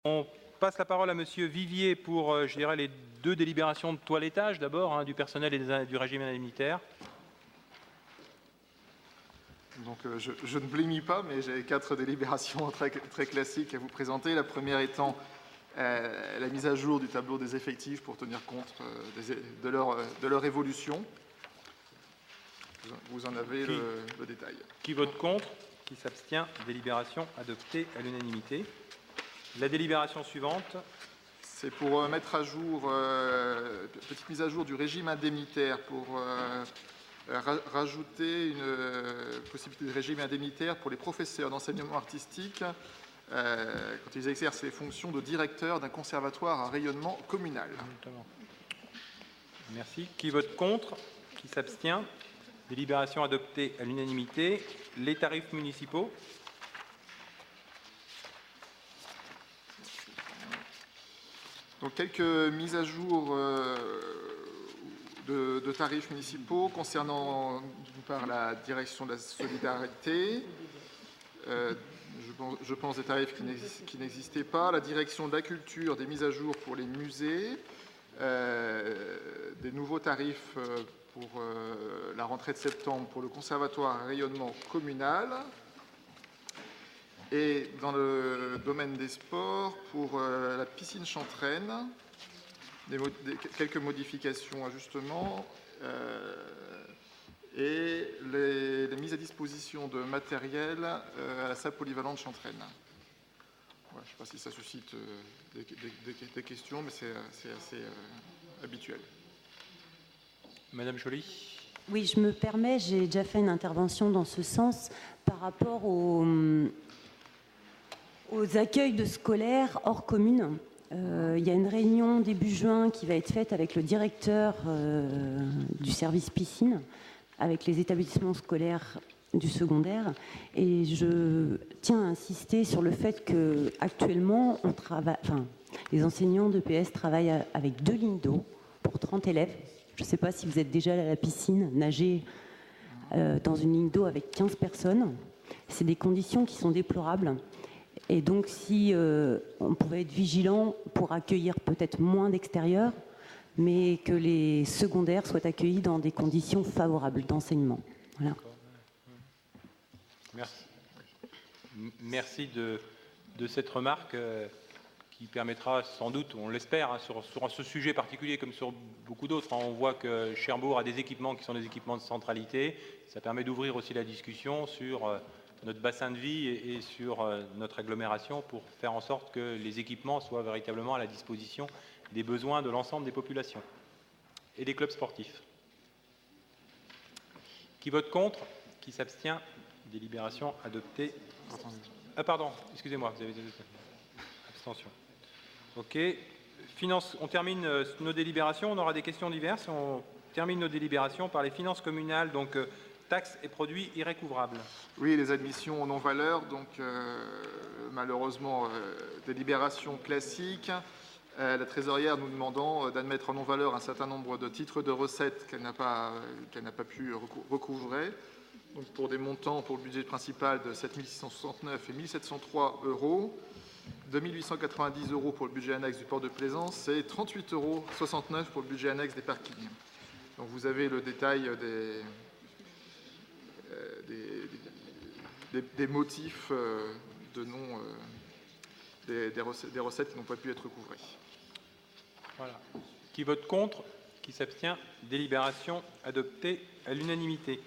On passe la parole à Monsieur Vivier pour, je dirais, les deux délibérations de toilettage d'abord, du personnel et du régime indemnitaire. Donc, je ne blémis pas, mais j'ai 4 délibérations très classiques à vous présenter. La première étant la mise à jour du tableau des effectifs pour tenir compte de leur évolution. Vous en avez le détail. Qui vote contre? Qui s'abstient? Délibération adoptée à l'unanimité. La délibération suivante. C'est pour mettre à jour, petite mise à jour du régime indemnitaire pour rajouter une possibilité de régime indemnitaire pour les professeurs d'enseignement artistique quand ils exercent les fonctions de directeur d'un conservatoire à rayonnement communal. Merci. Qui vote contre? Qui s'abstient? Délibération adoptée à l'unanimité. Les tarifs municipaux. Donc, quelques mises à jour de tarifs municipaux concernant, d'une part, la direction de la solidarité. Je pense des tarifs qui n'existaient pas. La direction de la culture, des mises à jour pour les musées. Des nouveaux tarifs pour la rentrée de septembre pour le conservatoire à rayonnement communal. Et dans le domaine des sports, pour la piscine Chantraine, quelques modifications, ajustements, et les mises à disposition de matériel à la salle polyvalente Chantraine. Ouais, je ne sais pas si ça suscite des questions, mais c'est assez habituel. Madame Joly. Oui, je me permets, j'ai déjà fait une intervention dans ce sens par rapport aux accueils de scolaires hors commune. Il y a une réunion début juin qui va être faite avec le directeur du service piscine, avec les établissements scolaires du secondaire. Et je tiens à insister sur le fait qu'actuellement, les enseignants de PS travaillent avec 2 lignes d'eau pour 30 élèves. Je ne sais pas si vous êtes déjà allé à la piscine, nager dans une ligne d'eau avec 15 personnes. C'est des conditions qui sont déplorables. Et donc, si on pouvait être vigilant pour accueillir peut-être moins d'extérieur, mais que les secondaires soient accueillis dans des conditions favorables d'enseignement. Voilà. Merci. Merci de cette remarque qui permettra sans doute, on l'espère, sur ce sujet particulier comme sur beaucoup d'autres. On voit que Cherbourg a des équipements qui sont des équipements de centralité. Ça permet d'ouvrir aussi la discussion sur notre bassin de vie et sur notre agglomération pour faire en sorte que les équipements soient véritablement à la disposition des besoins de l'ensemble des populations et des clubs sportifs. Qui vote contre? Qui s'abstient? Délibération adoptée. Ah pardon, excusez-moi, vous avez des abstentions. Ok. Finances, on termine nos délibérations, on aura des questions diverses. On termine nos délibérations par les finances communales, donc taxes et produits irrécouvrables. Oui, les admissions en non-valeur, donc malheureusement, délibération classique. La trésorière nous demandant d'admettre en non-valeur un certain nombre de titres de recettes qu'elle n'a pas pu recouvrer. Donc pour des montants pour le budget principal de 7 669 et 1 703 €, 2 890 € pour le budget annexe du port de plaisance et 38,69 € pour le budget annexe des parkings. Donc vous avez le détail des motifs de non des recettes qui n'ont pas pu être recouvrées. Voilà. Qui vote contre? Qui s'abstient? Délibération adoptée à l'unanimité.